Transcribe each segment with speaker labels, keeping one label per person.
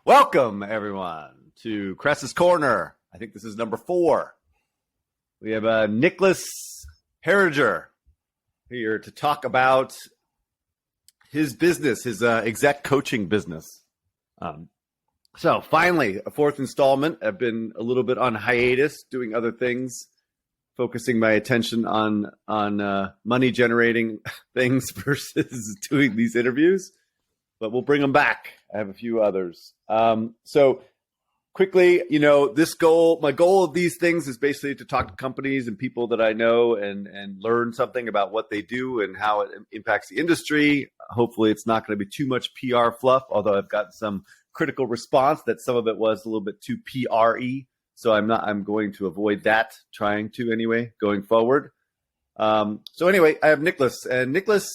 Speaker 1: Welcome, everyone, to Kress's Corner. I think this is number 4. We have Niklas Herriger here to talk about his business, his exec coaching business. So finally, a 4th installment. I've been a little bit on hiatus, doing other things, focusing my attention on money-generating things versus doing these interviews. But we'll bring them back. I have a few others. So quickly, my goal of these things is basically to talk to companies and people that I know and learn something about what they do and how it impacts the industry. Hopefully it's not going to be too much PR fluff, although I've gotten some critical response that some of it was a little bit too PR-y. So I'm going to avoid that, trying to anyway, going forward. So anyway, I have Niklas, and Niklas,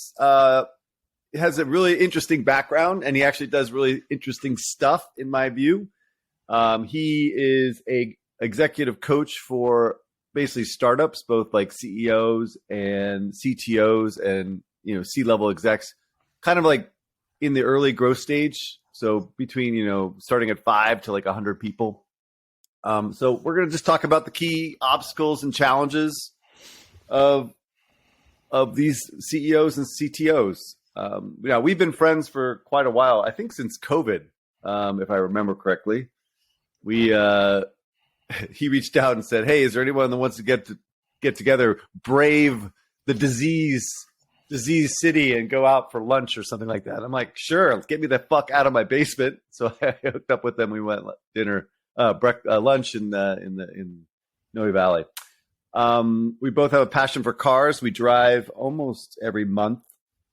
Speaker 1: has a really interesting background, and he actually does really interesting stuff in my view. He is a executive coach for basically startups, both like CEOs and CTOs and, C-level execs, kind of like in the early growth stage. So between, starting at 5 to like 100 people. So we're going to just talk about the key obstacles and challenges of these CEOs and CTOs. We've been friends for quite a while. I think since COVID, if I remember correctly. He reached out and said, "Hey, is there anyone that wants to get together, brave the disease city, and go out for lunch or something like that?" I'm like, "Sure, get me the fuck out of my basement." So I hooked up with them. We went lunch in Noe Valley. We both have a passion for cars. We drive almost every month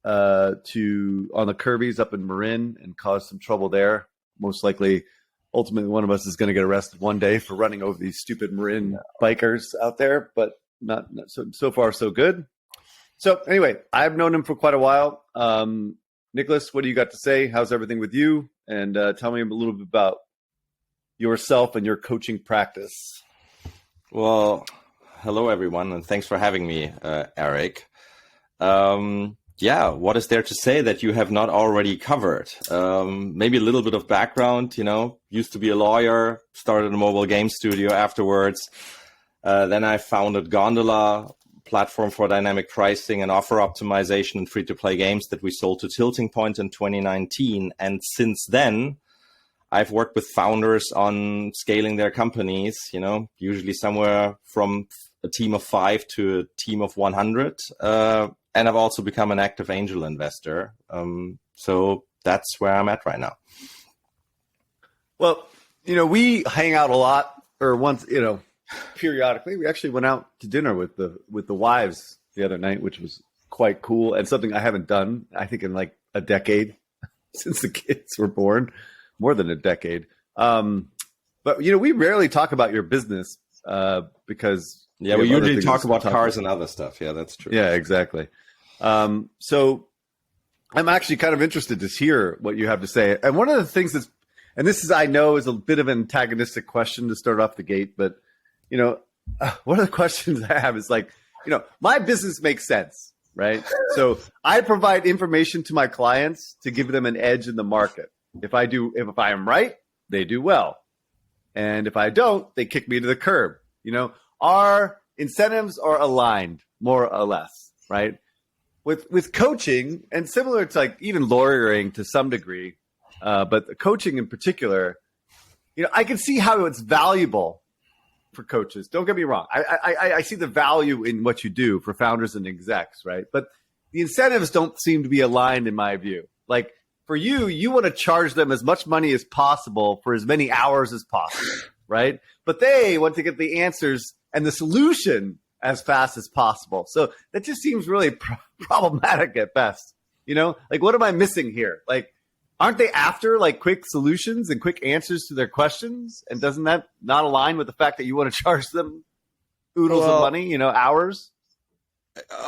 Speaker 1: on the Kirby's up in Marin and cause some trouble there. Most likely, ultimately, one of us is going to get arrested one day for running over these stupid Marin bikers out there, but not so far so good. So anyway, I've known him for quite a while. Niklas, what do you got to say? How's everything with you? And tell me a little bit about yourself and your coaching practice.
Speaker 2: Well, hello everyone, and thanks for having me, Eric. What is there to say that you have not already covered? Maybe a little bit of background, used to be a lawyer, started a mobile game studio afterwards. Then I founded Gondola, platform for dynamic pricing and offer optimization in free-to-play games that we sold to Tilting Point in 2019. And since then, I've worked with founders on scaling their companies, usually somewhere from a team of 5 to a team of 100. And I've also become an active angel investor. So that's where I'm at right now.
Speaker 1: Well, we hang out a lot, or once, periodically. We actually went out to dinner with the wives the other night, which was quite cool and something I haven't done, I think, in like a decade since the kids were born, more than a decade. But, we rarely talk about your business because...
Speaker 2: Yeah, we usually talk about cars and other stuff. Yeah, that's true.
Speaker 1: Yeah, exactly. So I'm actually kind of interested to hear what you have to say. And one of the things I know is a bit of an antagonistic question to start off the gate, but, one of the questions I have is like, my business makes sense, right? So I provide information to my clients to give them an edge in the market. If I am right, they do well. And if I don't, they kick me to the curb, Our incentives are aligned, more or less, right? With coaching, and similar to like even lawyering to some degree, but coaching in particular, I can see how it's valuable for coaches. Don't get me wrong. I see the value in what you do for founders and execs, right? But the incentives don't seem to be aligned in my view. Like for you want to charge them as much money as possible for as many hours as possible, right? But they want to get the answers and the solution as fast as possible. So that just seems really problematic at best. Like what am I missing here? Like, aren't they after like quick solutions and quick answers to their questions? And doesn't that not align with the fact that you want to charge them oodles of money, hours?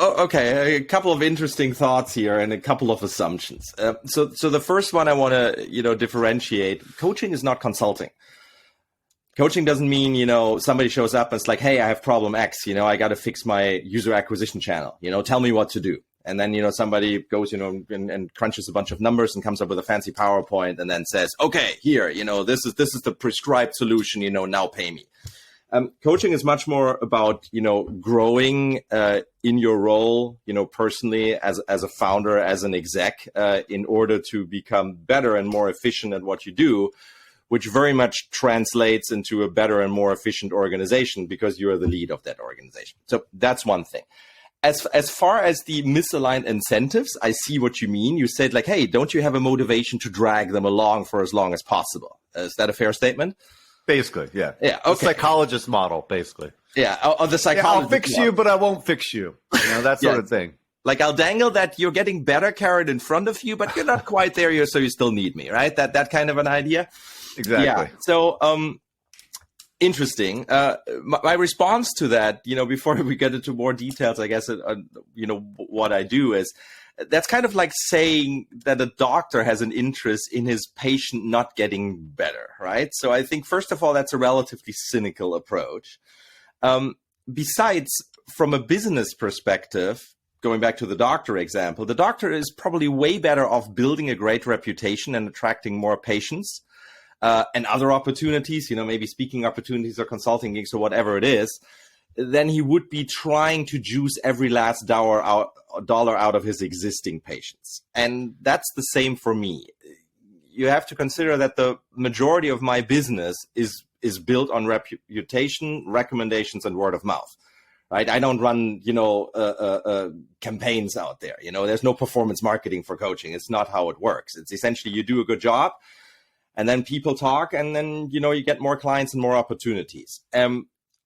Speaker 2: Okay, a couple of interesting thoughts here and a couple of assumptions. So the first one I want to, differentiate. Coaching is not consulting. Coaching doesn't mean, somebody shows up and it's like, hey, I have problem X, I got to fix my user acquisition channel, tell me what to do. And then, somebody goes, and crunches a bunch of numbers and comes up with a fancy PowerPoint and then says, okay, here, this is the prescribed solution, now pay me. Coaching is much more about, growing in your role, personally as a founder, as an exec, in order to become better and more efficient at what you do, which very much translates into a better and more efficient organization because you are the lead of that organization. So that's one thing. As far as the misaligned incentives, I see what you mean. You said like, hey, don't you have a motivation to drag them along for as long as possible? Is that a fair statement?
Speaker 1: Basically, yeah.
Speaker 2: Yeah, okay.
Speaker 1: The psychologist model, basically.
Speaker 2: Yeah, the psychologist
Speaker 1: I'll fix you, but I won't fix you. That sort of thing.
Speaker 2: Like I'll dangle that you're getting better carrot in front of you, but you're not quite there yet, so you still need me, right? That kind of an idea.
Speaker 1: Exactly.
Speaker 2: Yeah. So, interesting. My response to that, before we get into more details, I guess, what I do is that's kind of like saying that a doctor has an interest in his patient not getting better, right? So I think, first of all, that's a relatively cynical approach. Besides, from a business perspective, going back to the doctor example, the doctor is probably way better off building a great reputation and attracting more patients and other opportunities, maybe speaking opportunities or consulting gigs or whatever it is, then he would be trying to juice every last dollar out of his existing patients. And that's the same for me. You have to consider that the majority of my business is built on reputation, recommendations, and word of mouth. Right? I don't run, campaigns out there. There's no performance marketing for coaching. It's not how it works. It's essentially you do a good job, and then people talk, and then, you get more clients and more opportunities.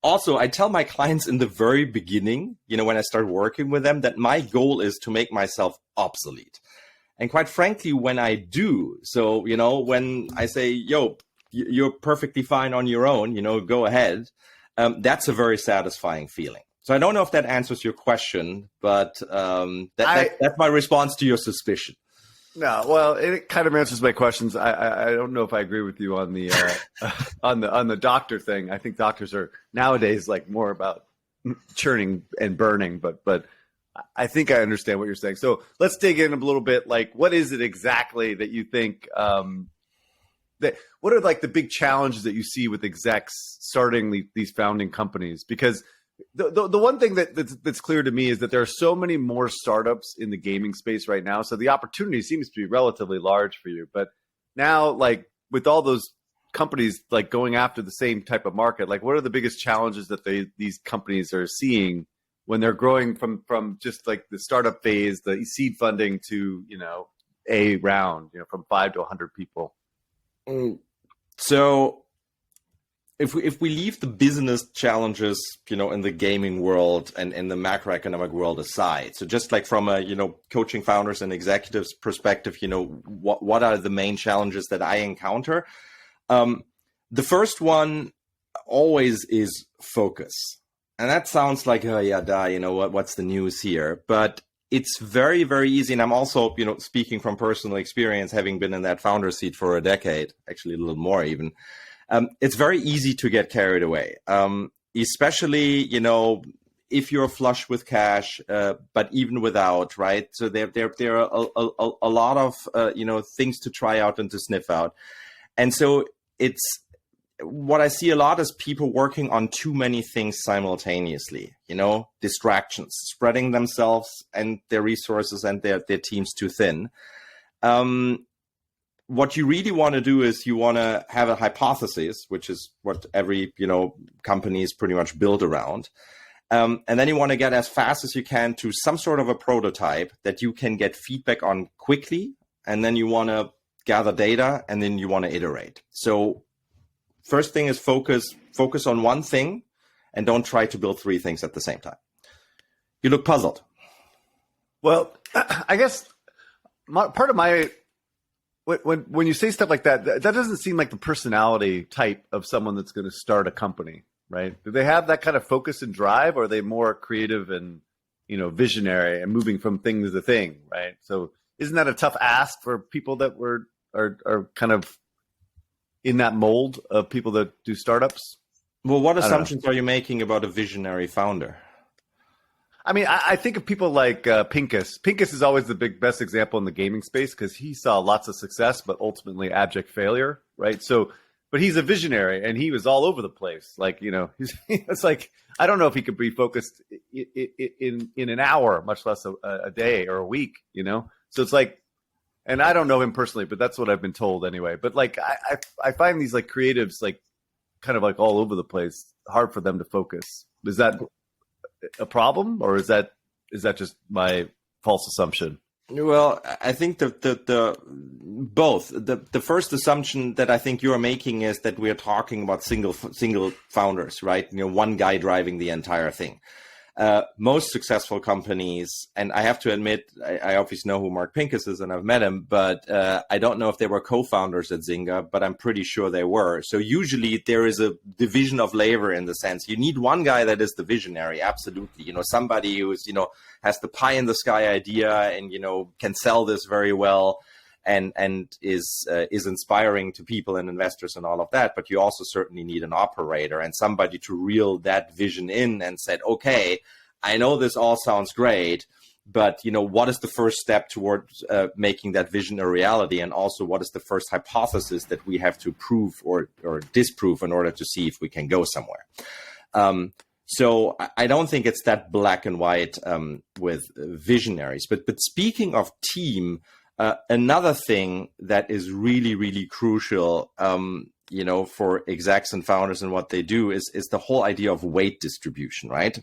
Speaker 2: Also, I tell my clients in the very beginning, when I start working with them, that my goal is to make myself obsolete. And quite frankly, when I do, so, when I say, you're perfectly fine on your own, go ahead, that's a very satisfying feeling. So I don't know if that answers your question, but that's my response to your suspicion.
Speaker 1: No, well, it kind of answers my questions. I don't know if I agree with you on the on the doctor thing. I think doctors are nowadays like more about churning and burning, but I think I understand what you're saying. So let's dig in a little bit. Like, what is it exactly that you think? What are like the big challenges that you see with execs starting these founding companies? Because the one thing that's clear to me is that there are so many more startups in the gaming space right now. So the opportunity seems to be relatively large for you. But now, like with all those companies like going after the same type of market, like what are the biggest challenges that these companies are seeing when they're growing from just like the startup phase, the seed funding to a round, from 5 to 100 people?
Speaker 2: So if we leave the business challenges, in the gaming world and in the macroeconomic world aside, so just like from a, coaching founders and executives perspective, what are the main challenges that I encounter? The first one always is focus. And that sounds like, oh yeah, what's the news here? But it's very, very easy. And I'm also, speaking from personal experience, having been in that founder seat for a decade, actually a little more even. It's very easy to get carried away, especially, if you're flush with cash, but even without, right? So there are a lot of, things to try out and to sniff out. And so it's what I see a lot is people working on too many things simultaneously, distractions, spreading themselves and their resources and their teams too thin. What you really want to do is you want to have a hypothesis, which is what every, company is pretty much built around. And then you want to get as fast as you can to some sort of a prototype that you can get feedback on quickly. And then you want to gather data and then you want to iterate. So first thing is focus on one thing and don't try to build 3 things at the same time. You look puzzled.
Speaker 1: Well, I guess part of my when you say stuff like that, that doesn't seem like the personality type of someone that's going to start a company, right? Do they have that kind of focus and drive, or are they more creative and, visionary and moving from thing to thing, right? So isn't that a tough ask for people that are kind of in that mold of people that do startups?
Speaker 2: Well, what assumptions are you making about a visionary founder?
Speaker 1: I mean, I think of people like Pincus. Pincus is always the best example in the gaming space because he saw lots of success, but ultimately abject failure, right? So, but he's a visionary, and he was all over the place. Like, it's like I don't know if he could be focused in an hour, much less a day or a week. So it's like, and I don't know him personally, but that's what I've been told anyway. But like, I find these like creatives like kind of like all over the place, hard for them to focus. Is that a problem, or is that just my false assumption?
Speaker 2: Well, I think the both. The first assumption that I think you are making is that we are talking about single founders, right? One guy driving the entire thing. Most successful companies, and I have to admit, I obviously know who Mark Pincus is and I've met him, but I don't know if they were co-founders at Zynga, but I'm pretty sure they were. So usually there is a division of labor in the sense you need one guy that is the visionary, absolutely. Somebody who's, has the pie in the sky idea and, can sell this very well. And is inspiring to people and investors and all of that. But you also certainly need an operator and somebody to reel that vision in and said, okay, I know this all sounds great, but what is the first step towards making that vision a reality? And also, what is the first hypothesis that we have to prove or disprove in order to see if we can go somewhere? So I don't think it's that black and white with visionaries. But speaking of team, another thing that is really, really crucial, for execs and founders and what they do is the whole idea of weight distribution, right?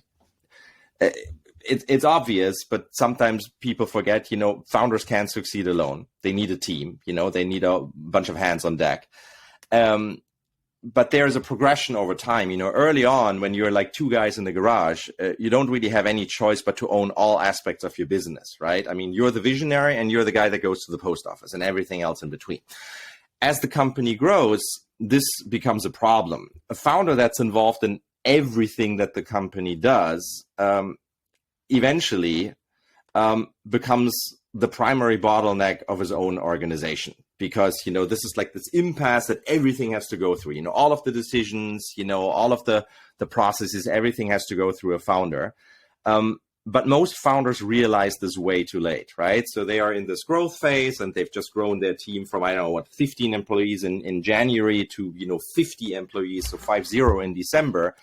Speaker 2: It's obvious, but sometimes people forget, founders can't succeed alone. They need a team, they need a bunch of hands on deck. But there's a progression over time. Early on, when you're like two guys in the garage, you don't really have any choice but to own all aspects of your business, right? I mean, you're the visionary and you're the guy that goes to the post office and everything else in between. As the company grows, this becomes a problem. A founder that's involved in everything that the company does eventually becomes the primary bottleneck of his own organization. Because, this is like this impasse that everything has to go through, all of the decisions, all of the processes, everything has to go through a founder. But most founders realize this way too late, right? So they are in this growth phase and they've just grown their team from, 15 employees in January to, 50 employees, so 50 in December.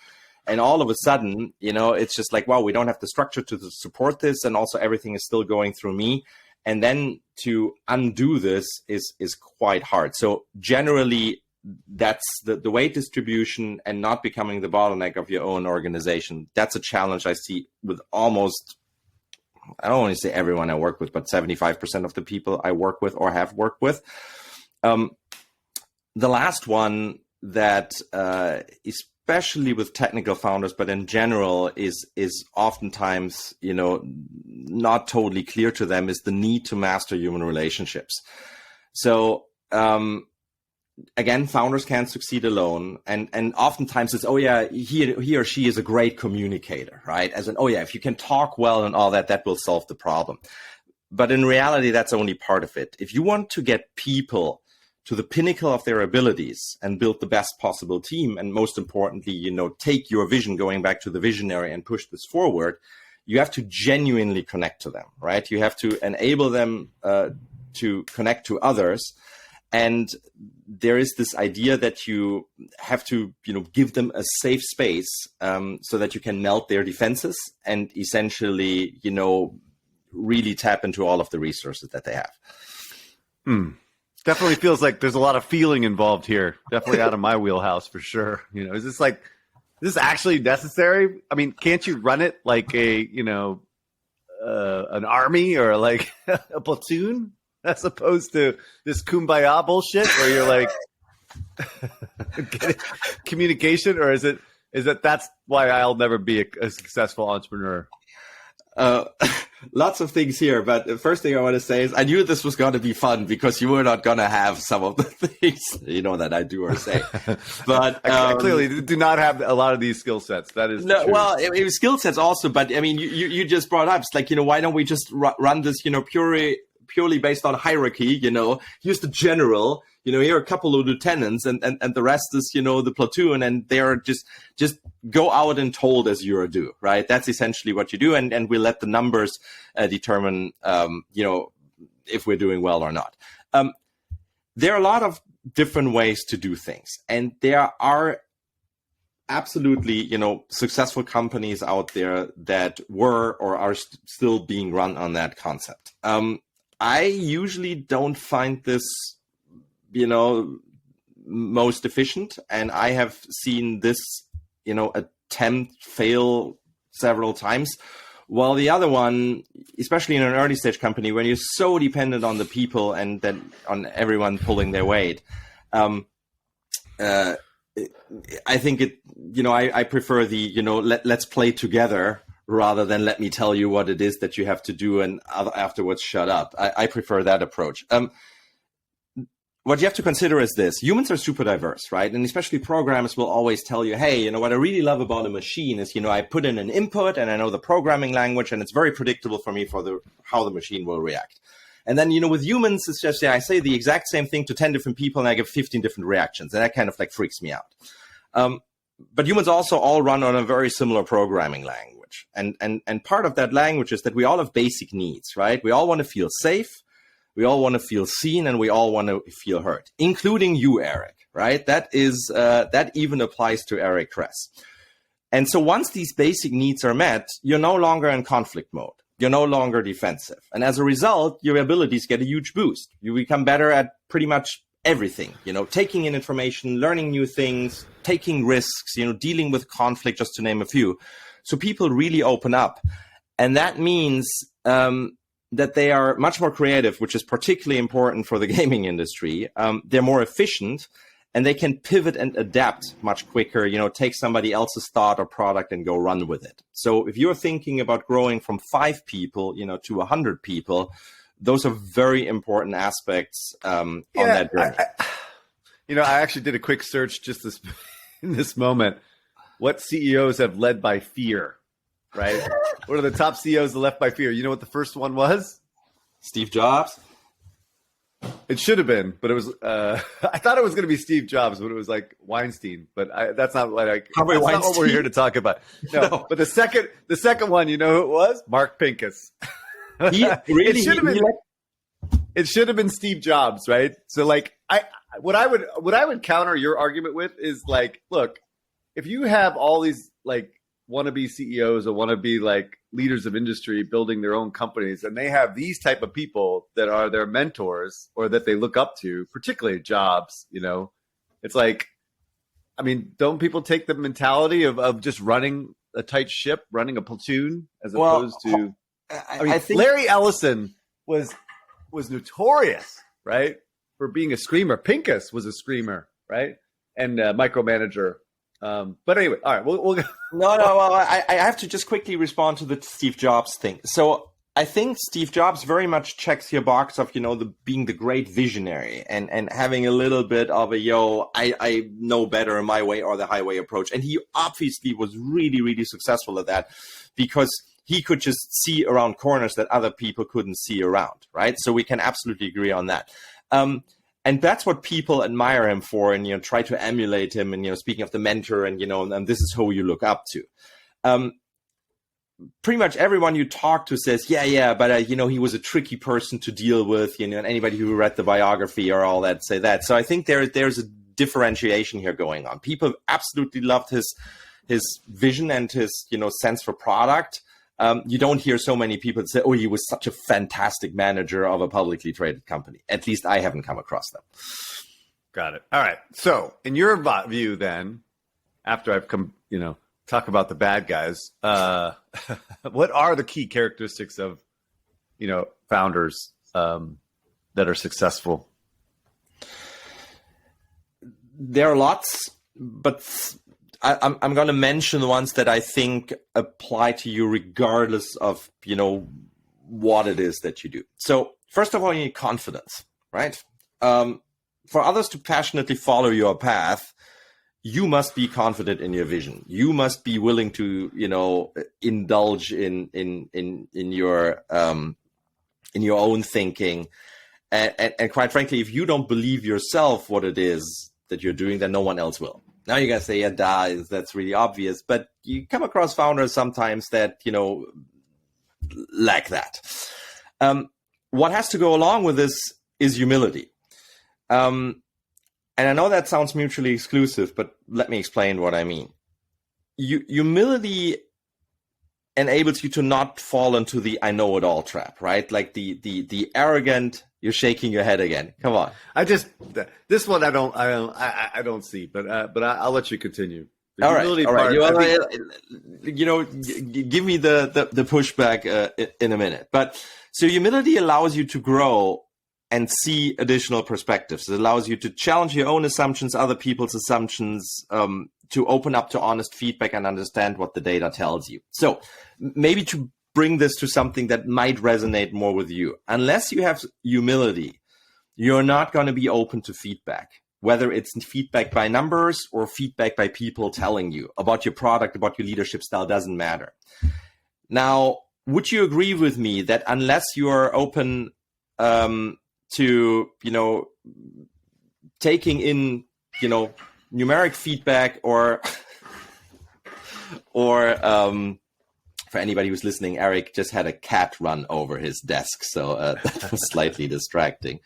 Speaker 2: And all of a sudden, it's just like, wow, we don't have the structure to support this. And also everything is still going through me. And then to undo this is quite hard. So generally, that's the weight distribution and not becoming the bottleneck of your own organization. That's a challenge I see with almost, I don't want to say everyone I work with, but 75% of the people I work with or have worked with. The last one that especially with technical founders, but in general is oftentimes, not totally clear to them is the need to master human relationships. So, again, founders can't succeed alone. And oftentimes it's, oh yeah, he or she is a great communicator, right? As in, oh yeah, if you can talk well and all that, that will solve the problem. But in reality, that's only part of it. If you want to get people to the pinnacle of their abilities and build the best possible team, and most importantly, take your vision, going back to the visionary, and push this forward, you have to genuinely connect to them, right? You have to enable them to connect to others. And there is this idea that you have to, give them a safe space so that you can melt their defenses and essentially, really tap into all of the resources that they have.
Speaker 1: Definitely feels like there's a lot of feeling involved here. Definitely out of my wheelhouse for sure. Is this actually necessary? I mean, can't you run it like an army or like a platoon as opposed to this kumbaya bullshit where you're like communication, or is it that's why I'll never be a successful entrepreneur?
Speaker 2: Lots of things here, but the first thing I want to say is I knew this was going to be fun because you were not going to have some of the things, that I do or say. But
Speaker 1: I clearly do not have a lot of these skill sets. That is
Speaker 2: no.
Speaker 1: True.
Speaker 2: Well, it was skill sets also, but I mean, you just brought up, it's like, why don't we just run this, purely based on hierarchy? Here's the general, here are a couple of lieutenants and the rest is, the platoon, and they're just go out and told as you're due, right? That's essentially what you do. And we let the numbers determine, if we're doing well or not. There are a lot of different ways to do things, and there are absolutely, successful companies out there that were or are still being run on that concept. I usually don't find this, most efficient, and I have seen this, attempt fail several times. While the other one, especially in an early stage company, when you're so dependent on the people and then on everyone pulling their weight, I think I prefer the, let's play together rather than let me tell you what it is that you have to do and afterwards shut up. I prefer that approach. What you have to consider is this: humans are super diverse, right? And especially programmers will always tell you, hey, what I really love about a machine is, I put in an input and I know the programming language and it's very predictable for me for how the machine will react. And then, with humans, it's just, I say the exact same thing to 10 different people and I get 15 different reactions. And that kind of freaks me out. But humans also all run on a very similar programming language. And part of that language is that we all have basic needs, right? We all want to feel safe. We all want to feel seen, and we all want to feel heard, including you, Eric, right? That even applies to Eric Kress. And so once these basic needs are met, you're no longer in conflict mode. You're no longer defensive. And as a result, your abilities get a huge boost. You become better at pretty much everything, taking in information, learning new things, taking risks, dealing with conflict, just to name a few. So people really open up. And that means that they are much more creative, which is particularly important for the gaming industry. They're more efficient, and they can pivot and adapt much quicker, take somebody else's thought or product and go run with it. So if you're thinking about growing from 5 people, to 100 people, those are very important aspects on that journey.
Speaker 1: I actually did a quick search just in this moment. What CEOs have led by fear? Right? What are the top CEOs that left by fear? You know what the first one was?
Speaker 2: Steve Jobs.
Speaker 1: It should have been, but it was. I thought it was going to be Steve Jobs, but it was Weinstein. But that's not what not what we're here to talk about. No. But the second one, you know who it was? Mark Pincus. It should have been Steve Jobs, right? So what I would counter your argument with is look, if you have all these wannabe CEOs or wannabe leaders of industry building their own companies, and they have these type of people that are their mentors or that they look up to, particularly Jobs, it's don't people take the mentality of just running a tight ship, running a platoon, as opposed to, I think Larry Ellison was notorious, right, for being a screamer. Pincus was a screamer, right, and micromanager. But anyway, all right, we'll go.
Speaker 2: Well, I have to just quickly respond to the Steve Jobs thing. So I think Steve Jobs very much checks your box of, being the great visionary and having a little bit of I know better my way or the highway approach. And he obviously was really, really successful at that because he could just see around corners that other people couldn't see around, right? So we can absolutely agree on that. And that's what people admire him for, and try to emulate him. And speaking of the mentor, and and this is who you look up to. Pretty much everyone you talk to says, but he was a tricky person to deal with. And anybody who read the biography or all that say that. So I think there's a differentiation here going on. People absolutely loved his vision and his sense for product. You don't hear so many people say, oh, he was such a fantastic manager of a publicly traded company. At least I haven't come across them.
Speaker 1: Got it. All right. So in your view then, after I've come, talk about the bad guys, what are the key characteristics of, founders that are successful?
Speaker 2: There are lots, but I'm going to mention the ones that I think apply to you regardless of, what it is that you do. So first of all, you need confidence, right? For others to passionately follow your path, you must be confident in your vision. You must be willing to, indulge in your own thinking And quite frankly, if you don't believe yourself what it is that you're doing, then no one else will. Now you guys say, yeah, that's really obvious, but you come across founders sometimes that, lack that. What has to go along with this is humility. And I know that sounds mutually exclusive, but let me explain what I mean. Humility enables you to not fall into the I know it all trap, right? Like the arrogant, you're shaking your head again. Come on.
Speaker 1: This one I don't see, but I'll let you continue.
Speaker 2: All right. Give me the pushback in a minute. But so humility allows you to grow and see additional perspectives. It allows you to challenge your own assumptions, other people's assumptions, to open up to honest feedback and understand what the data tells you. So maybe to bring this to something that might resonate more with you, unless you have humility, you're not going to be open to feedback, whether it's feedback by numbers or feedback by people telling you about your product, about your leadership style, doesn't matter. Now, would you agree with me that unless you are open to, taking in, numeric feedback or for anybody who's listening, Eric just had a cat run over his desk, so that was slightly distracting.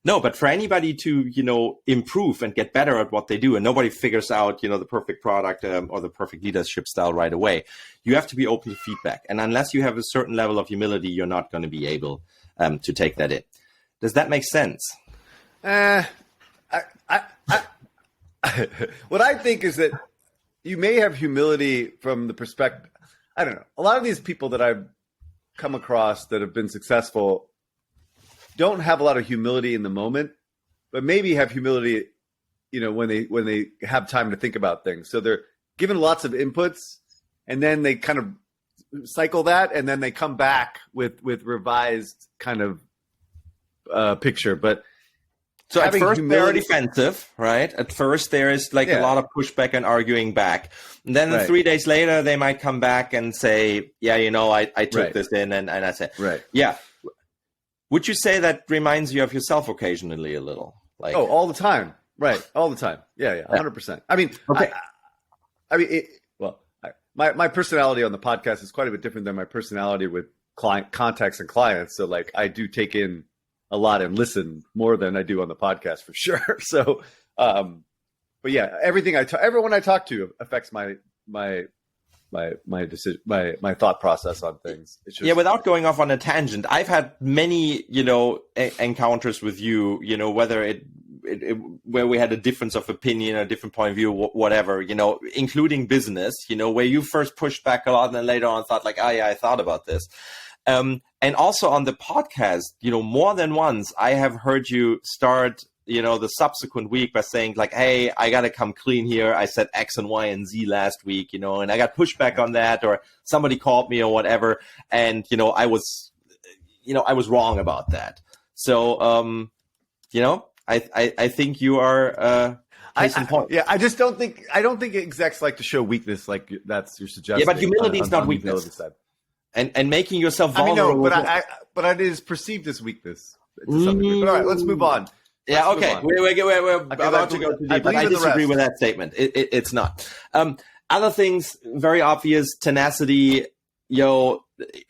Speaker 2: No, but for anybody to, improve and get better at what they do, and nobody figures out, the perfect product or the perfect leadership style right away, you have to be open to feedback. And unless you have a certain level of humility, you're not going to be able to take that in. Does that make sense?
Speaker 1: What I think is that you may have humility from the perspective, I don't know. A lot of these people that I've come across that have been successful don't have a lot of humility in the moment, but maybe have humility, when they have time to think about things. So they're given lots of inputs, and then they kind of cycle that, and then they come back with revised kind of picture. But
Speaker 2: so at first they're defensive, right? At first there is a lot of pushback and arguing back. And then 3 days later, they might come back and say, yeah, I took this in and I said, yeah. Would you say that reminds you of yourself occasionally a little?
Speaker 1: All the time. Right. All the time. Yeah. 100%. I mean, okay. My personality on the podcast is quite a bit different than my personality with client contacts and clients. So I do take in a lot and listen more than I do on the podcast for sure. So, but yeah, everyone I talk to affects my decision, my thought process on things. It's just,
Speaker 2: without going off on a tangent, I've had many, encounters with you, whether where we had a difference of opinion, a different point of view, whatever, including business, where you first pushed back a lot and then later on thought I thought about this. And also on the podcast, more than once, I have heard you start, the subsequent week by saying hey, I got to come clean here. I said X and Y and Z last week, and I got pushback on that, or somebody called me or whatever. And, I was wrong about that. So, I think you are, I
Speaker 1: don't think execs like to show weakness. That's your suggestion.
Speaker 2: Yeah, but humility is not weakness. And making yourself vulnerable.
Speaker 1: But it is perceived as weakness to some degree. But all right, let's move on.
Speaker 2: Okay. We're about to go too deep, but I disagree with that statement. It's not. Other things, very obvious, tenacity,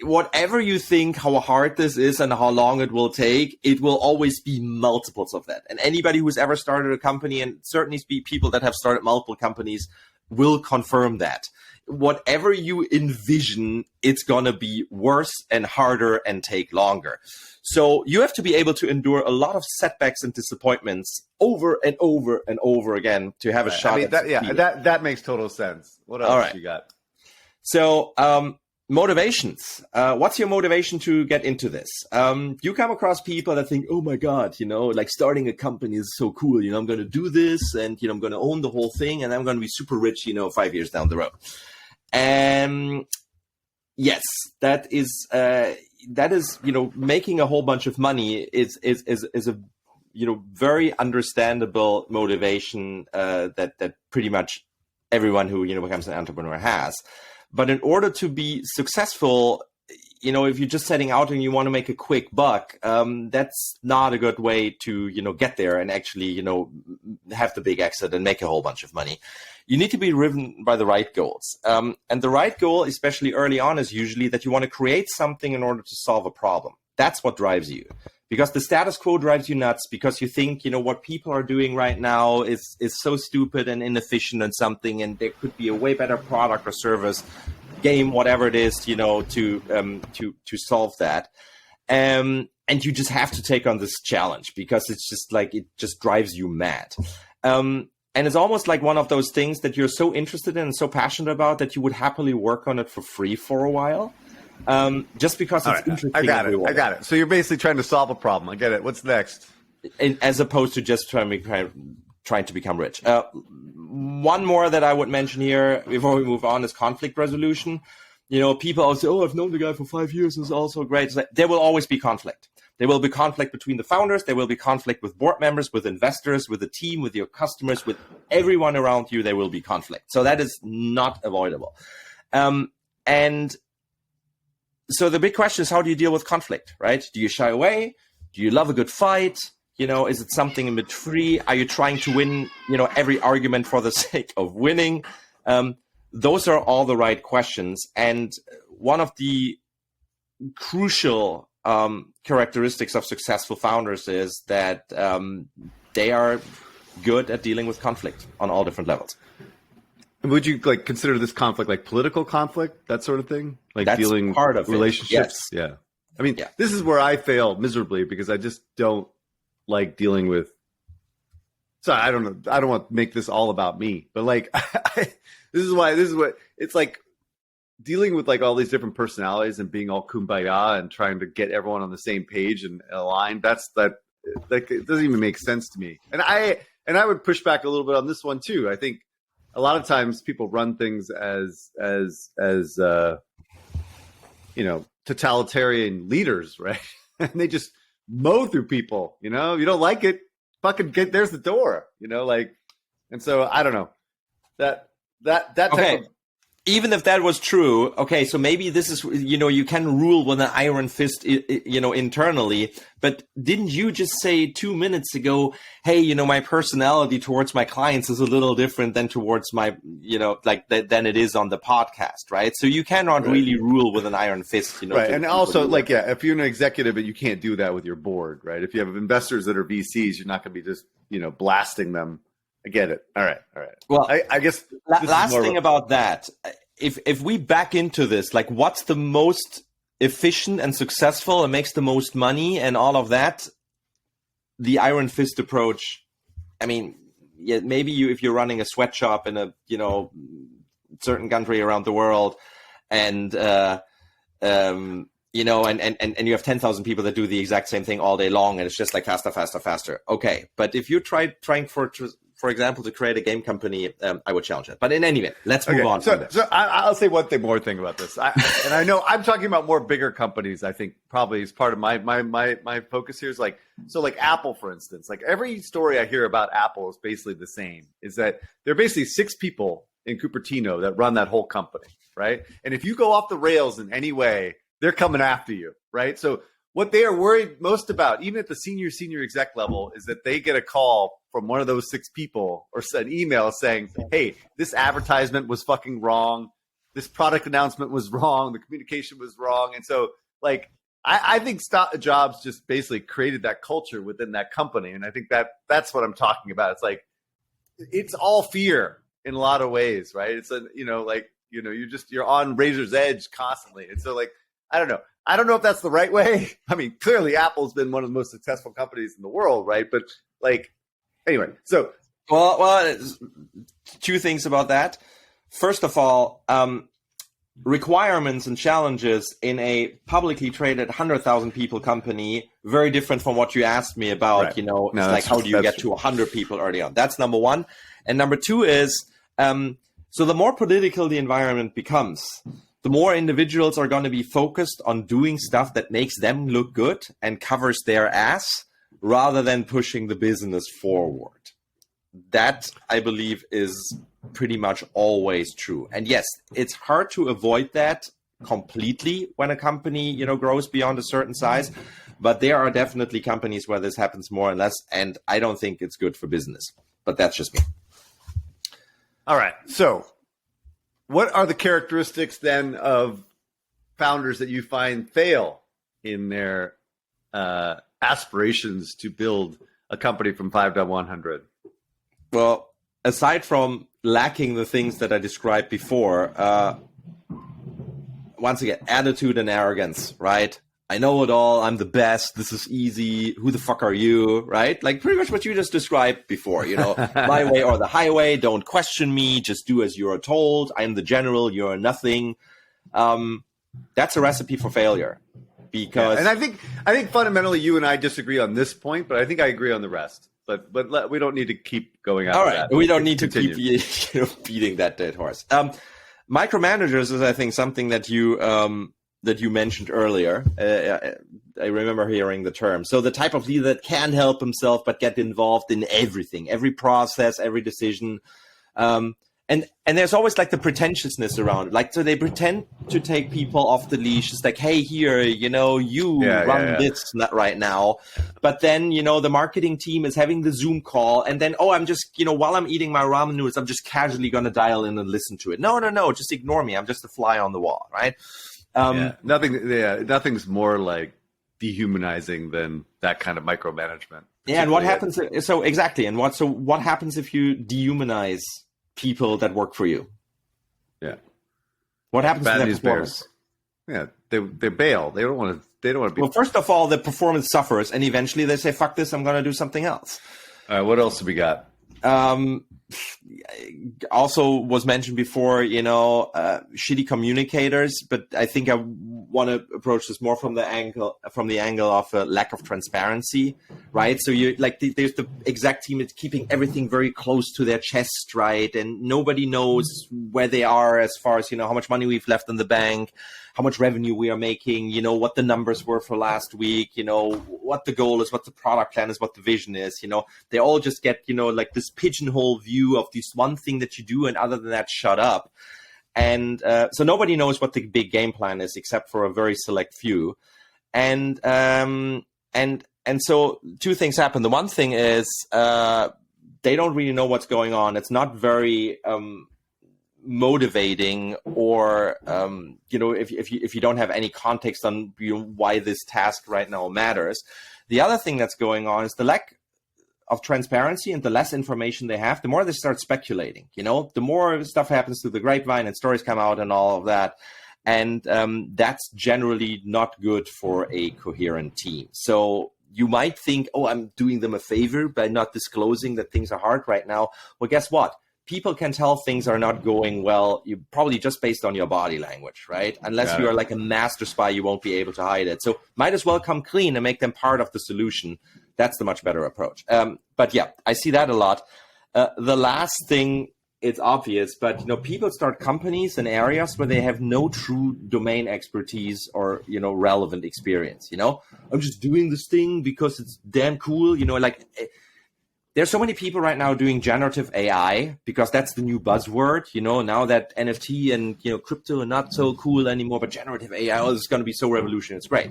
Speaker 2: whatever you think how hard this is and how long it will take, it will always be multiples of that. And anybody who's ever started a company, and certainly people that have started multiple companies, will confirm that. Whatever you envision, it's going to be worse and harder and take longer. So you have to be able to endure a lot of setbacks and disappointments over and over and over again to have a shot at succeeding.
Speaker 1: That makes total sense. What else you got?
Speaker 2: So motivations. What's your motivation to get into this? You come across people that think, oh my God, starting a company is so cool. I'm going to do this and, I'm going to own the whole thing and I'm going to be super rich, 5 years down the road. And yes, that is, making a whole bunch of money is a, very understandable motivation, that pretty much everyone who, becomes an entrepreneur has. But in order to be successful, if you're just setting out and you want to make a quick buck, that's not a good way to, get there and actually, have the big exit and make a whole bunch of money. You need to be driven by the right goals. And the right goal, especially early on, is usually that you want to create something in order to solve a problem. That's what drives you. Because the status quo drives you nuts, because you think, what people are doing right now is so stupid and inefficient and something, and there could be a way better product or service, game, whatever it is, to solve that. And you just have to take on this challenge, because it's just like, it just drives you mad. And it's almost like one of those things that you're so interested in and so passionate about that you would happily work on it for free for a while. Just because it's interesting.
Speaker 1: I got it. So you're basically trying to solve a problem. I get it. What's next?
Speaker 2: As opposed to just trying to become rich. One more that I would mention here before we move on is conflict resolution. People always say, "Oh, I've known the guy for 5 years. It's also great." It's like, there will always be conflict. There will be conflict between the founders. There will be conflict with board members, with investors, with the team, with your customers, with everyone around you. There will be conflict. So that is not avoidable. And so the big question is, how do you deal with conflict, right? Do you shy away? Do you love a good fight? Is it something in between? Are you trying to win, every argument for the sake of winning? Those are all the right questions. And one of the crucial characteristics of successful founders is that they are good at dealing with conflict on all different levels.
Speaker 1: And would you consider this conflict like political conflict, that sort of thing? Like
Speaker 2: that's
Speaker 1: dealing
Speaker 2: part of
Speaker 1: relationships?
Speaker 2: Yes.
Speaker 1: Yeah. I mean, This is where I fail miserably, because I just don't like dealing with. So I don't know. I don't want to make this all about me, but this is what it's like, dealing with all these different personalities and being all kumbaya and trying to get everyone on the same page and aligned. It doesn't even make sense to me. And I would push back a little bit on this one too. I think a lot of times people run things as totalitarian leaders, right? And they just mow through people. You don't like it, fucking there's the door. And so I don't know that type
Speaker 2: okay.
Speaker 1: of.
Speaker 2: Even if that was true, okay, so maybe this is, you can rule with an iron fist, internally, but didn't you just say 2 minutes ago, hey, my personality towards my clients is a little different than towards my, than it is on the podcast, right? So you cannot really rule with an iron fist,
Speaker 1: Right, and also, if you're an executive, you can't do that with your board, right? If you have investors that are VCs, you're not going to be just, blasting them. I get it. All right. Well, I guess
Speaker 2: last thing about that, if we back into this, what's the most efficient and successful and makes the most money and all of that, the iron fist approach. I mean, yeah, maybe if you're running a sweatshop in a certain country around the world, and and you have 10,000 people that do the exact same thing all day long, and it's just faster. Okay, but if you're trying for example, to create a game company, I would challenge it. But in any event, let's move on.
Speaker 1: So I'll say one more thing about this. And I know I'm talking about more bigger companies. I think probably is part of my focus here is Apple, for instance. Every story I hear about Apple is basically the same. Is that there are basically 6 people in Cupertino that run that whole company, right? And if you go off the rails in any way, they're coming after you, right? So what they are worried most about, even at the senior exec level, is that they get a call from one of those 6 people or an email saying, hey, this advertisement was fucking wrong. This product announcement was wrong. The communication was wrong. And so I think Jobs just basically created that culture within that company. And I think that's what I'm talking about. It's it's all fear in a lot of ways, right? It's you're on razor's edge constantly. And so I don't know. I don't know if that's the right way. I mean, clearly Apple's been one of the most successful companies in the world, right? But anyway, so.
Speaker 2: Well, 2 things about that. First of all, requirements and challenges in a publicly traded 100,000 people company, very different from what you asked me about, right. How do you get to 100 people early on? That's number 1. And number 2 is, so the more political the environment becomes, the more individuals are going to be focused on doing stuff that makes them look good and covers their ass rather than pushing the business forward. That, I believe, is pretty much always true. And yes, it's hard to avoid that completely when a company, grows beyond a certain size, but there are definitely companies where this happens more and less, and I don't think it's good for business. But that's just me.
Speaker 1: All right. So what are the characteristics then of founders that you find fail in their aspirations to build a company from 5 to 100?
Speaker 2: Well, aside from lacking the things that I described before, once again, attitude and arrogance, right? I know it all. I'm the best. This is easy. Who the fuck are you, right? Like pretty much what you just described before, my way or the highway. Don't question me. Just do as you're told. I'm the general. You're nothing. That's a recipe for failure. Because
Speaker 1: and I think fundamentally you and I disagree on this point, but I think I agree on the rest. But we don't need to keep going out.
Speaker 2: All right,
Speaker 1: that.
Speaker 2: We don't need to keep beating that dead horse. Micromanagers is, I think, something that you mentioned earlier. I remember hearing the term. So the type of leader that can help himself but get involved in everything, every process, every decision. And there's always like the pretentiousness around it. Like, so they pretend to take people off the leash. It's like, hey, here, run this right now. But then, the marketing team is having the Zoom call. And then, I'm just, while I'm eating my ramen noodles, I'm just casually going to dial in and listen to it. No, just ignore me. I'm just a fly on the wall, right?
Speaker 1: Nothing's more like dehumanizing than that kind of micromanagement.
Speaker 2: Yeah, and what happens? So exactly. And what happens if you dehumanize people that work for you?
Speaker 1: Yeah.
Speaker 2: What happens to their
Speaker 1: performance? Yeah, they bail. They don't want to be.
Speaker 2: Well, first of all, the performance suffers, and eventually they say, "Fuck this! I'm going to do something else."
Speaker 1: All right. What else have we got?
Speaker 2: Also was mentioned before, shitty communicators, but I think I want to approach this more from the angle of a lack of transparency, right? So there's the exec team is keeping everything very close to their chest, right? And nobody knows where they are as far as, how much money we've left in the bank, how much revenue we are making, what the numbers were for last week, what the goal is, what the product plan is, what the vision is, they all just get, like this pigeonhole view of this one thing that you do, and other than that, shut up. And so nobody knows what the big game plan is except for a very select few. And so two things happen. The one thing is they don't really know what's going on. It's not very motivating, or if you don't have any context on why this task right now matters. The other thing that's going on is the lack of transparency, and the less information they have, the more they start speculating. The more stuff happens through the grapevine and stories come out and all of that. And that's generally not good for a coherent team. So you might think, I'm doing them a favor by not disclosing that things are hard right now. Well, guess what? People can tell things are not going well, you probably just based on your body language, right? Unless you are like a master spy, you won't be able to hide it. So might as well come clean and make them part of the solution. That's the much better approach. But yeah, I see that a lot. The last thing, it's obvious, but people start companies in areas where they have no true domain expertise or relevant experience. I'm just doing this thing because it's damn cool. There's so many people right now doing generative AI because that's the new buzzword, now that NFT and, crypto are not so cool anymore, but generative AI is going to be so revolutionary. It's great,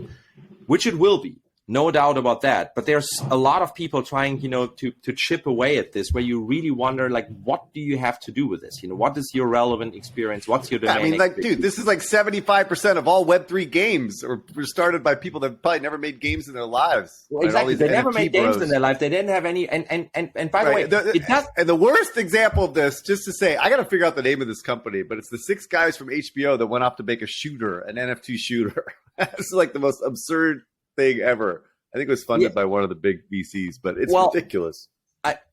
Speaker 2: which it will be. No doubt about that. But there's a lot of people trying, to chip away at this, where you really wonder, what do you have to do with this? What is your relevant experience? What's your domain experience?
Speaker 1: Dude, this is 75% of all Web3 games were started by people that probably never made games in their lives.
Speaker 2: Well, exactly. They never made games in their life. They didn't have any. And by the way,
Speaker 1: and the worst example of this, just to say, I got to figure out the name of this company, but it's the 6 guys from HBO that went off to make a shooter, an NFT shooter. It's the most absurd thing ever. I think it was funded by one of the big VCs, but it's ridiculous.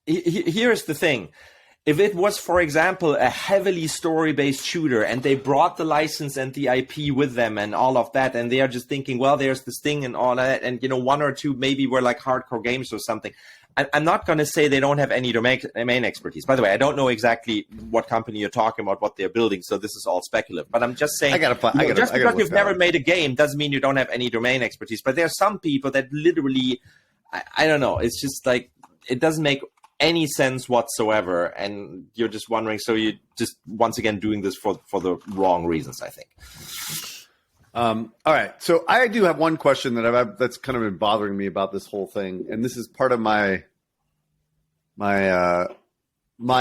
Speaker 2: Here's the thing. If it was, for example, a heavily story-based shooter and they brought the license and the IP with them and all of that, and they are just thinking, well, there's this thing and all that, and, one or two maybe were hardcore games or something. I'm not going to say they don't have any domain expertise. By the way, I don't know exactly what company you're talking about, what they're building, so this is all speculative. But I'm just saying, just because you've never made a game doesn't mean you don't have any domain expertise. But there are some people that literally, I don't know, it's just it doesn't make any sense whatsoever, and you're just wondering, so you're just, once again, doing this for the wrong reasons, I think.
Speaker 1: All right. So I do have one question that's kind of been bothering me about this whole thing, and this is part of my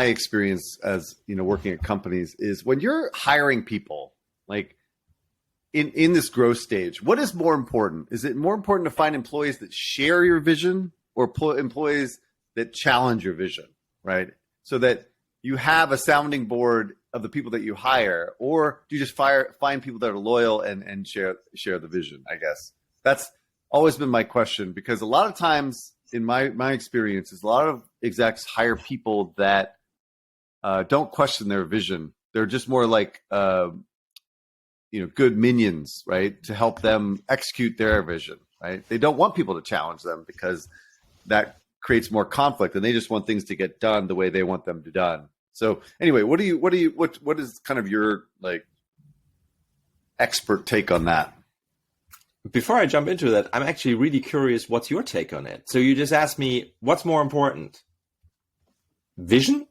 Speaker 1: experience as working at companies is when you're hiring people, like in this growth stage, what is more important? Is it more important to find employees that share your vision or employees that challenge your vision, right? So that you have a sounding board of the people that you hire, or do you just find people that are loyal and share the vision? I guess that's always been my question, because a lot of times in my experience is a lot of execs hire people that don't question their vision. They're just more like good minions, right, to help them execute their vision, right? They don't want people to challenge them because that creates more conflict, and they just want things to get done the way they want them to done. So anyway, what is kind of your like expert take on that?
Speaker 2: Before I jump into that, I'm actually really curious, what's your take on it? So you just asked me, what's more important? Vision?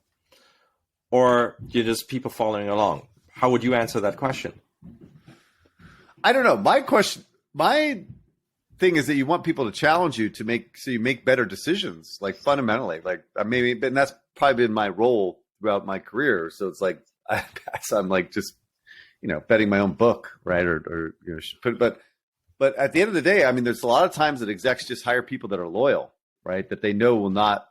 Speaker 2: Or you're just people following along? How would you answer that question?
Speaker 1: I don't know. My thing is that you want people to challenge you so you make better decisions, like fundamentally. Like maybe, and that's probably been my role throughout my career. So it's like I'm like just betting my own book, right? But at the end of the day, I mean, there's a lot of times that execs just hire people that are loyal, right? That they know will not.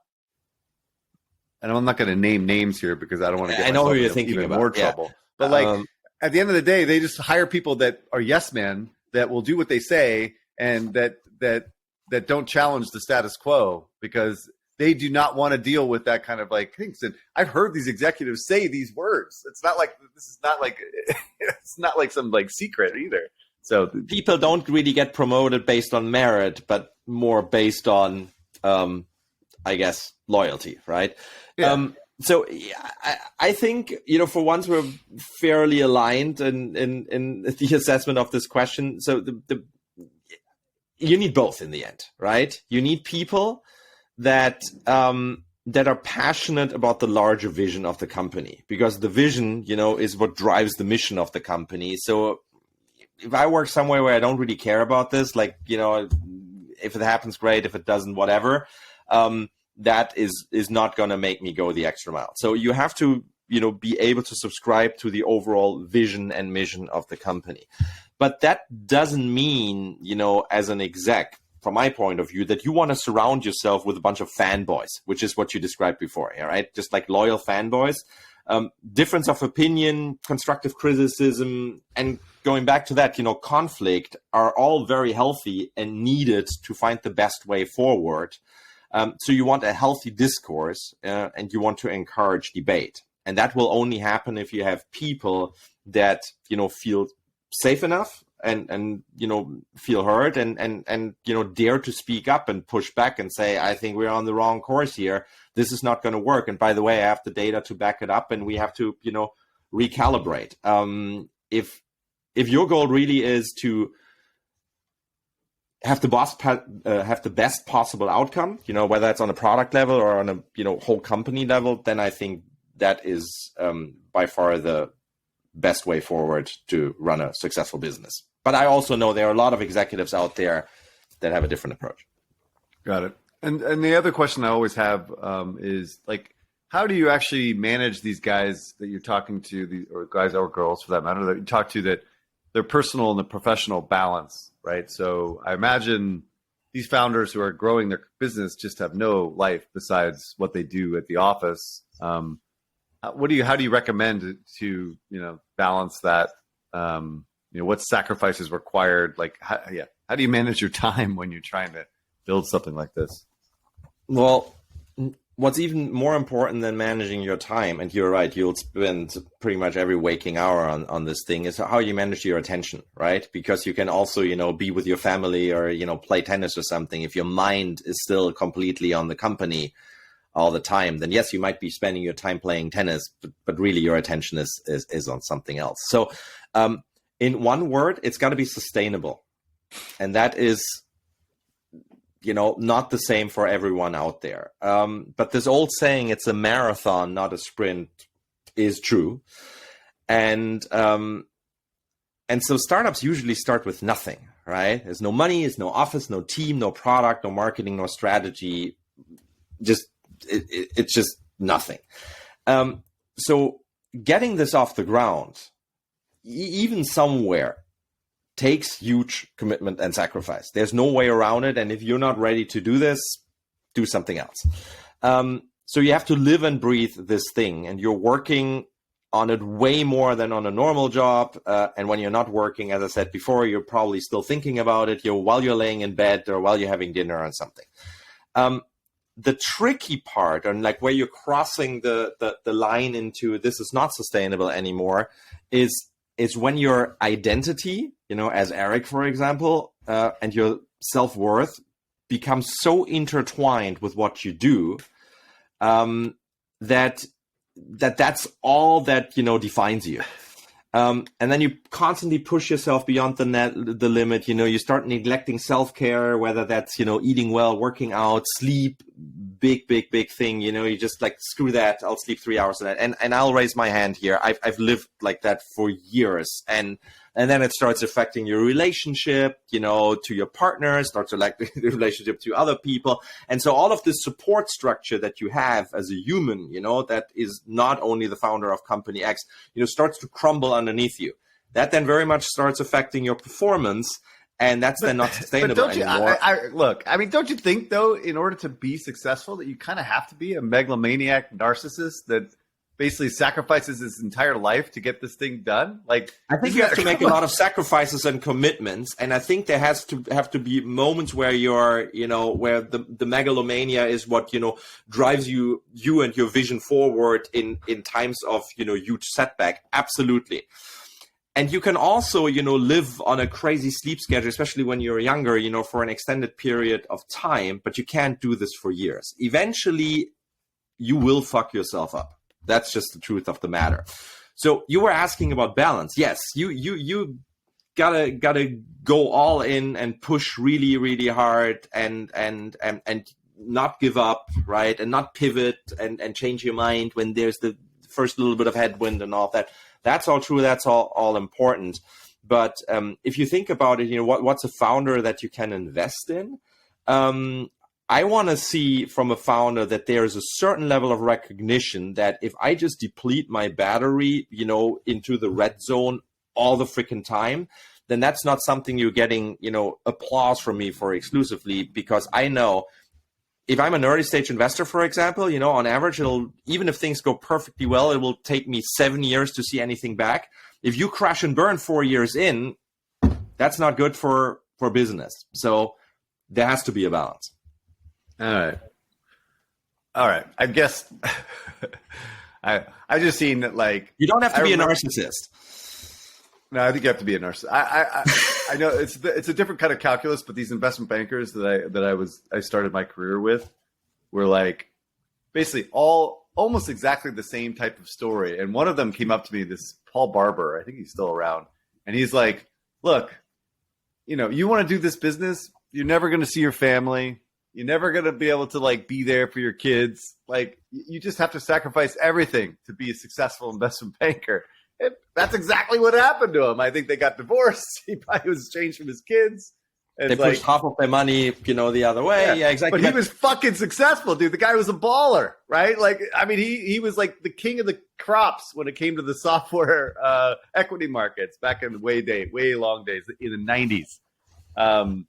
Speaker 1: And I'm not going to name names here because I don't want to get myself into even more trouble. But at the end of the day, they just hire people that are yes men, that will do what they say, and that don't challenge the status quo, because they do not want to deal with that kind of like things. And I've heard these executives say these words. It's not like it's not like some like secret either. So
Speaker 2: people don't really get promoted based on merit, but more based on, I guess, loyalty, right?
Speaker 1: Yeah.
Speaker 2: I think, for once we're fairly aligned in the assessment of this question. So you need both in the end, right? You need people that are passionate about the larger vision of the company, because the vision, is what drives the mission of the company. So if I work somewhere where I don't really care about this, like, if it happens, great. If it doesn't, whatever. That is not going to make me go the extra mile. So you have to, be able to subscribe to the overall vision and mission of the company. But that doesn't mean, as an exec, from my point of view, that you want to surround yourself with a bunch of fanboys, which is what you described before, right? Just like loyal fanboys. Difference of opinion, constructive criticism, and going back to that, conflict are all very healthy and needed to find the best way forward. So you want a healthy discourse, and you want to encourage debate. And that will only happen if you have people that, feel safe enough and feel heard and dare to speak up and push back and say, I think we're on the wrong course here. This is not going to work. And by the way, I have the data to back it up, and we have to, recalibrate. If your goal really is to have the best possible outcome, whether it's on a product level or on a whole company level, then I think that is by far the best way forward to run a successful business. But I also know there are a lot of executives out there that have a different approach.
Speaker 1: Got it. And the other question I always have is like, how do you actually manage these guys that you're talking to, or guys or girls for that matter, that you talk to, that their personal and the professional balance, right? So I imagine these founders who are growing their business just have no life besides what they do at the office. How do you recommend to balance that? What sacrifices required? Like, how do you manage your time when you're trying to build something like this?
Speaker 2: Well, what's even more important than managing your time, and you're right, you'll spend pretty much every waking hour on this thing, is how you manage your attention, right? Because you can also, be with your family or, play tennis or something. If your mind is still completely on the company all the time, then yes, you might be spending your time playing tennis, but really your attention is on something else. So in one word, it's got to be sustainable. And that is, not the same for everyone out there. But this old saying, it's a marathon, not a sprint, is true. And And so startups usually start with nothing, right? There's no money, there's no office, no team, no product, no marketing, no strategy. It's just nothing. So getting this off the ground, even somewhere, takes huge commitment and sacrifice. There's no way around it. And if you're not ready to do this, do something else. So you have to live and breathe this thing, and you're working on it way more than on a normal job. And when you're not working, as I said before, you're probably still thinking about it while you're laying in bed or while you're having dinner or something. The tricky part, and like where you're crossing the line into this is not sustainable anymore, is when your identity, as Eric, for example, and your self-worth becomes so intertwined with what you do, that's all that defines you. And then you constantly push yourself beyond the limit. You start neglecting self-care, whether that's eating well, working out, sleep, big thing. You just like, screw that, I'll sleep 3 hours a night. And I'll raise my hand here. I've lived like that for years, and then it starts affecting your relationship, to your partner, starts to like the relationship to other people. And so all of this support structure that you have as a human, that is not only the founder of company X, starts to crumble underneath you. That then very much starts affecting your performance. And that's then not sustainable anymore.
Speaker 1: Look, don't you think, though, in order to be successful, that you kind of have to be a megalomaniac narcissist that basically sacrifices his entire life to get this thing done? Like,
Speaker 2: I think you have to make a lot of sacrifices and commitments. And I think there have to be moments where you're, where the megalomania is what, drives you and your vision forward in times of, huge setback. Absolutely. And you can also, live on a crazy sleep schedule, especially when you're younger, for an extended period of time, but you can't do this for years. Eventually, you will fuck yourself up. That's just the truth of the matter. So you were asking about balance. Yes, you gotta go all in and push really, really hard and not give up, right? And not pivot and change your mind when there's the first little bit of headwind and all of that. That's all true. That's all important. But if you think about it, what's a founder that you can invest in? I want to see from a founder that there is a certain level of recognition that if I just deplete my battery, into the red zone all the freaking time, then that's not something you're getting, applause from me for exclusively, because I know if I'm an early stage investor, for example, on average, even if things go perfectly well, it will take me 7 years to see anything back. If you crash and burn 4 years in, that's not good for business. So there has to be a balance.
Speaker 1: All right. I guess I just seen that, like,
Speaker 2: you don't have to be a narcissist.
Speaker 1: No, I think you have to be a narcissist. I know it's a different kind of calculus, but these investment bankers that I started my career with were like basically almost exactly the same type of story. And one of them came up to me, this Paul Barber, I think he's still around, and he's like, "Look, you want to do this business, you're never going to see your family. You're never going to be able to like be there for your kids. Like, you just have to sacrifice everything to be a successful investment banker." And that's exactly what happened to him. I think they got divorced. He probably was estranged from his kids.
Speaker 2: They pushed half of their money, the other way. Yeah, exactly.
Speaker 1: But he was fucking successful, dude. The guy was a baller, right? Like, he was like the king of the crops when it came to the software equity markets back in the way long days in the 90s. And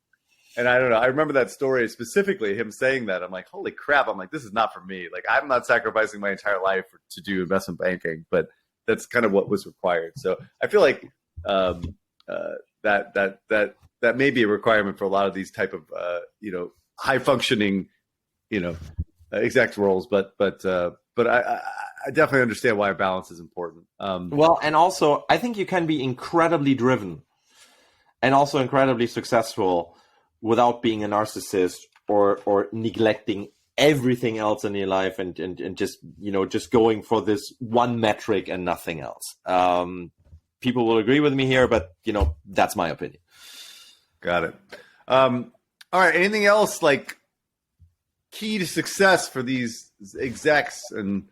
Speaker 1: I don't know. I remember that story specifically, him saying that. I'm like, holy crap. I'm like, this is not for me. Like, I'm not sacrificing my entire life to do investment banking, but that's kind of what was required. So I feel like that may be a requirement for a lot of these type of high functioning exec roles. But I definitely understand why balance is important.
Speaker 2: Well, and also I think you can be incredibly driven and also incredibly successful without being a narcissist or neglecting everything else in your life and just going for this one metric and nothing else. People will agree with me here, but that's my opinion.
Speaker 1: Got it. All right. Anything else like key to success for these execs? And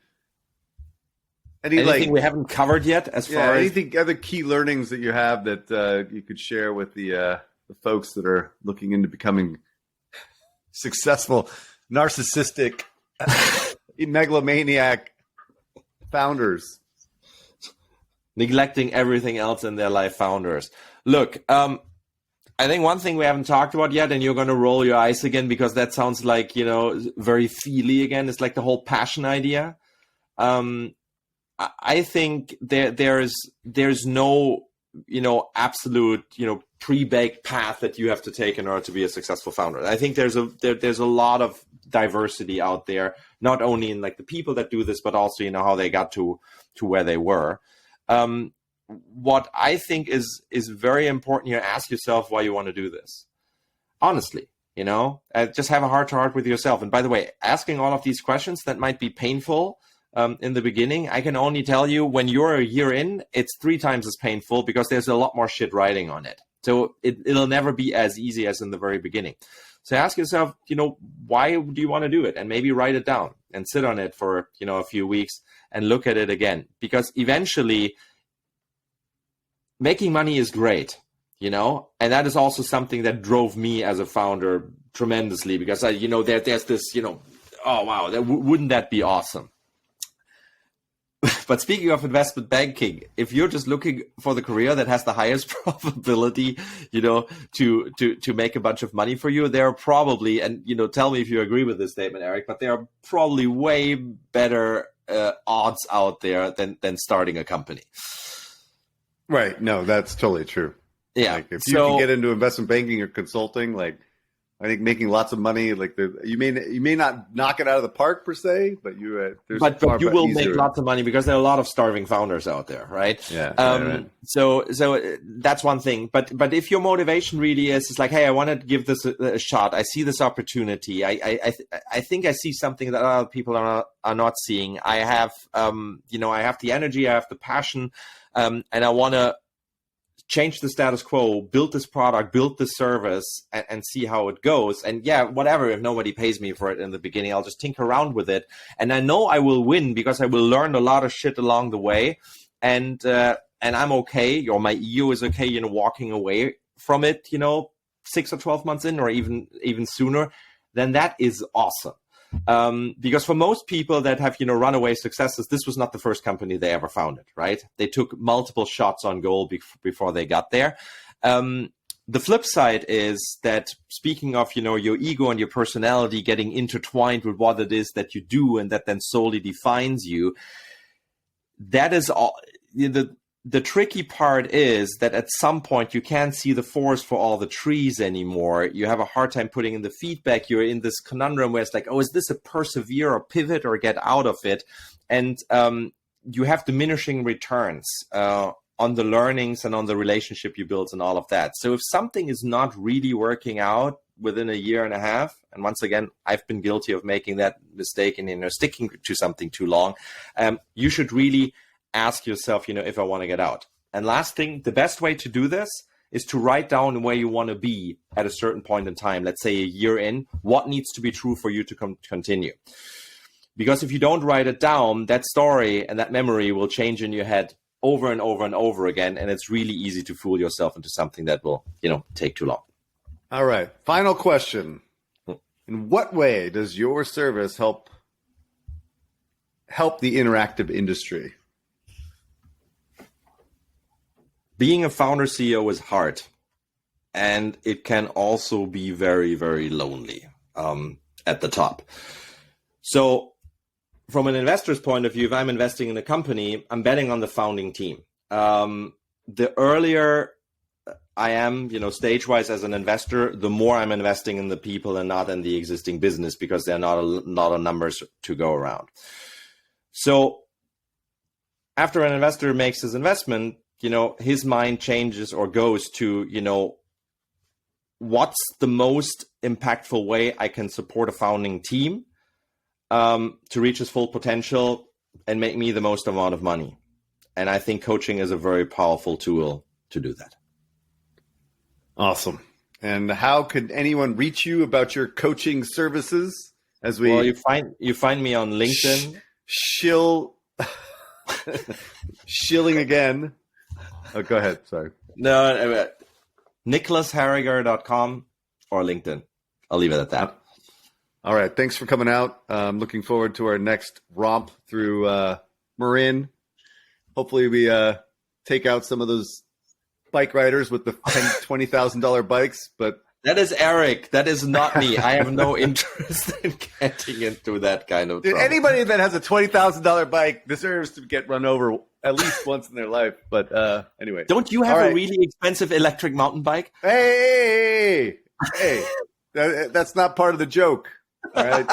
Speaker 2: Anything we haven't covered yet as far as
Speaker 1: anything other key learnings that you have that you could share with the folks that are looking into becoming successful, narcissistic, megalomaniac founders,
Speaker 2: neglecting everything else in their life founders. Look, I think one thing we haven't talked about yet, and you're going to roll your eyes again because that sounds like, very feely again. It's like the whole passion idea. I think there's no, absolute, pre-baked path that you have to take in order to be a successful founder. I think there's a lot of diversity out there, not only in like the people that do this, but also, how they got to where they were. What I think is very important, ask yourself why you want to do this. Honestly, just have a heart-to-heart with yourself. And by the way, asking all of these questions that might be painful in the beginning, I can only tell you when you're a year in, it's 3 times as painful because there's a lot more shit riding on it. So it'll never be as easy as in the very beginning. So ask yourself, why do you want to do it? And maybe write it down and sit on it for, a few weeks and look at it again. Because eventually making money is great, and that is also something that drove me as a founder tremendously because there's this, oh, wow, wouldn't that be awesome? But speaking of investment banking, if you're just looking for the career that has the highest probability, to make a bunch of money for you, there are probably, and, tell me if you agree with this statement, Eric, but there are probably way better odds out there than starting a company.
Speaker 1: Right. No, that's totally true.
Speaker 2: Yeah.
Speaker 1: Like if you can get into investment banking or consulting, like I think making lots of money, like you may not knock it out of the park per se, but you
Speaker 2: will make lots of money because there are a lot of starving founders out there, right?
Speaker 1: Yeah. Right.
Speaker 2: So that's one thing. But if your motivation really is like, hey, I want to give this a shot. I see this opportunity. I think I see something that other people are not seeing. I have I have the energy, I have the passion, and I want to change the status quo, build this product, build this service, and see how it goes. And yeah, whatever, if nobody pays me for it in the beginning, I'll just tinker around with it. And I know I will win because I will learn a lot of shit along the way. And I'm okay, or my ego is okay, walking away from it, 6 or 12 months in, or even sooner, then that is awesome. Because for most people that have, runaway successes, this was not the first company they ever founded, right? They took multiple shots on goal before they got there. The flip side is that speaking of, your ego and your personality getting intertwined with what it is that you do and that then solely defines you, that is all. The tricky part is that at some point you can't see the forest for all the trees anymore. You have a hard time putting in the feedback. You're in this conundrum where it's like, oh, is this a persevere or pivot or get out of it? And you have diminishing returns on the learnings and on the relationship you build and all of that. So if something is not really working out within a year and a half, and once again, I've been guilty of making that mistake and sticking to something too long, you should really ask yourself, if I want to get out. And last thing, the best way to do this is to write down where you want to be at a certain point in time. Let's say a year in, what needs to be true for you to continue. Because if you don't write it down, that story and that memory will change in your head over and over and over again. And it's really easy to fool yourself into something that will, take too long.
Speaker 1: All right. Final question. In what way does your service help the interactive industry?
Speaker 2: Being a founder CEO is hard, and it can also be very, very lonely at the top. So from an investor's point of view, if I'm investing in a company, I'm betting on the founding team. The earlier I am, stage-wise as an investor, the more I'm investing in the people and not in the existing business because there are not a lot of numbers to go around. So after an investor makes his investment, his mind changes or goes to, what's the most impactful way I can support a founding team to reach its full potential and make me the most amount of money. And I think coaching is a very powerful tool to do that.
Speaker 1: Awesome. And how could anyone reach you about your coaching services?
Speaker 2: Well, you find me on LinkedIn.
Speaker 1: Shilling again. Oh, go ahead. Sorry.
Speaker 2: No, NiklasHerriger.com or LinkedIn. I'll leave it at that.
Speaker 1: All right. Thanks for coming out. I'm looking forward to our next romp through Marin. Hopefully we take out some of those bike riders with the $20,000 bikes. But
Speaker 2: that is Eric. That is not me. I have no interest in getting into that kind of trouble.
Speaker 1: Anybody that has a $20,000 bike deserves to get run over at least once in their life. But anyway.
Speaker 2: Don't you have a really expensive electric mountain bike?
Speaker 1: Hey. That's not part of the joke. All right.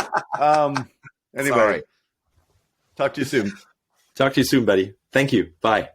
Speaker 1: Anyway,
Speaker 2: Sorry.
Speaker 1: Talk to you soon.
Speaker 2: Talk to you soon, buddy. Thank you. Bye.